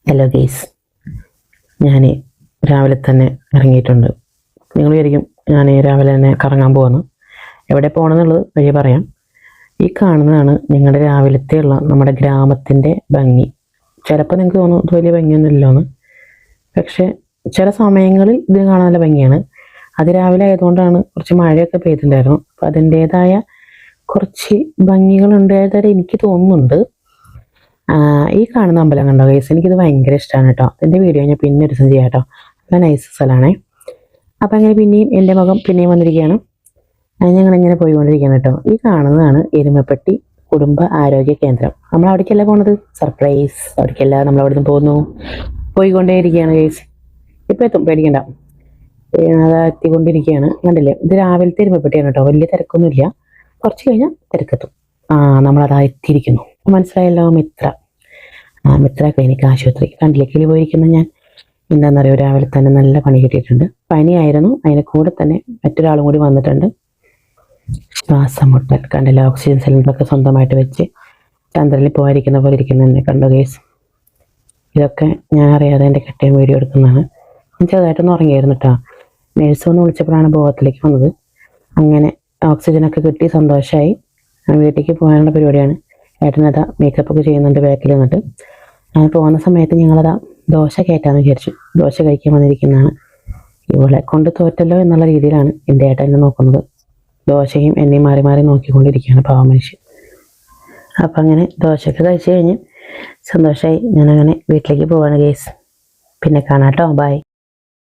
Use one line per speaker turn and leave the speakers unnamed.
Hello guys, ഞാൻ രാവിലെ തന്നെ ഇറങ്ങിയിട്ടുണ്ട്. നിങ്ങൾ വിചാരിക്കും ഞാൻ രാവിലെ തന്നെ കറങ്ങാൻ പോകുന്നു. എവിടെ പോകണമെന്നുള്ളത് വഴി പറയാം. ഈ കാണുന്നതാണ് നിങ്ങളുടെ രാവിലത്തെയുള്ള നമ്മുടെ ഗ്രാമത്തിൻ്റെ ഭംഗി. ചിലപ്പോൾ നിങ്ങൾക്ക് തോന്നും ഇത് വലിയ ഭംഗിയൊന്നുമില്ലോന്ന്, പക്ഷേ ചില സമയങ്ങളിൽ ഇത് കാണാൻ നല്ല ഭംഗിയാണ്. അത് രാവിലെ ആയതുകൊണ്ടാണ്. കുറച്ച് മഴയൊക്കെ പെയ്തിട്ടുണ്ടായിരുന്നു, അപ്പോൾ അതിൻ്റേതായ കുറച്ച് ഭംഗികളുണ്ടായതായിട്ട് എനിക്ക് തോന്നുന്നുണ്ട്. ഈ കാണുന്ന അമ്പലം കണ്ടോ ഗൈസ്, എനിക്കിത് ഭയങ്കര ഇഷ്ടമാണ് കേട്ടോ. എൻ്റെ വീഡിയോ ഞാൻ പിന്നെ ഒരു ദിവസം ചെയ്യാം കേട്ടോ. നല്ല നൈസ് സ്ഥലമാണേ. അപ്പം അങ്ങനെ പിന്നെയും എൻ്റെ മുഖം പിന്നെയും വന്നിരിക്കുകയാണ്. ഞങ്ങളിങ്ങനെ പോയിക്കൊണ്ടിരിക്കുകയാണ് കേട്ടോ. ഈ കാണുന്നതാണ് എരുമപ്പെട്ടി കുടുംബ ആരോഗ്യ കേന്ദ്രം. നമ്മൾ അവിടേക്കല്ല പോണത്, സർപ്രൈസ്. അവിടേക്കല്ല, നമ്മൾ അവിടെ നിന്ന് പോകുന്നു, പോയിക്കൊണ്ടേയിരിക്കുകയാണ് ഗൈസ്. ഇപ്പം എത്തും, പേടിക്കണ്ട. അത് എത്തിക്കൊണ്ടിരിക്കുകയാണ്. കണ്ടില്ലേ, ഇത് രാവിലത്തെ എരുമപ്പെട്ടിയാണ് കേട്ടോ. വലിയ തിരക്കൊന്നുമില്ല, കുറച്ച് കഴിഞ്ഞാൽ തിരക്കെത്തും. നമ്മളതാ എത്തിയിരിക്കുന്നു. മനസ്സിലായല്ലോ, മിത്ര ക്ലിനിക് ആശുപത്രി. കണ്ടില്ലേ കിളി പോയിരിക്കുന്ന ഞാൻ. എന്താണെന്നറിയോ, രാവിലെ തന്നെ നല്ല പണി കിട്ടിയിട്ടുണ്ട്. പനിയായിരുന്നു, അതിന് കൂടെ തന്നെ മറ്റൊരാളും കൂടി വന്നിട്ടുണ്ട്. ശ്വാസം മുട്ടൽ കണ്ടില്ല, ഓക്സിജൻ സിലിണ്ടറൊക്കെ സ്വന്തമായിട്ട് വെച്ച് ചന്ദ്രനിൽ പോയിരിക്കുന്ന പോലെ ഇരിക്കുന്നതന്നെ കണ്ടോ ഗേസ്. ഇതൊക്കെ ഞാൻ അറിയാതെ എൻ്റെ കെട്ടിയ വീഡിയോ എടുക്കുന്നതാണ്. ഞാൻ ചെറുതായിട്ടൊന്ന് ഉറങ്ങിയായിരുന്നു കേട്ടോ. നേഴ്സ് ഒന്ന് വിളിച്ചപ്പോഴാണ് ബോധത്തിലേക്ക് വന്നത്. അങ്ങനെ ഓക്സിജനൊക്കെ കിട്ടി, സന്തോഷമായി. വീട്ടിലേക്ക് പോകാനുള്ള പരിപാടിയാണ്. ഏട്ടനതാ മേക്കപ്പൊക്കെ ചെയ്യുന്നുണ്ട് ബാക്കിൽ നിന്നിട്ട്. ഞാൻ പോകുന്ന സമയത്ത് ഞങ്ങളതാ ദോശ കയറ്റാമെന്ന് വിചാരിച്ചു. ദോശ കഴിക്കാൻ വന്നിരിക്കുന്നതാണ്. ഇവളെ കൊണ്ട് തോറ്റല്ലോ എന്നുള്ള രീതിയിലാണ് എൻ്റെ ഏട്ടൻ എന്നെ നോക്കുന്നത്. ദോശയും എന്നെയും മാറി മാറി നോക്കിക്കൊണ്ടിരിക്കുകയാണ്, പാവം മനുഷ്യൻ. അപ്പം അങ്ങനെ ദോശയൊക്കെ കഴിച്ച് കഴിഞ്ഞ് സന്തോഷമായി. ഞാനങ്ങനെ വീട്ടിലേക്ക് പോവാണ് ഗേസ്. പിന്നെ കാണാം കേട്ടോ, ബൈ.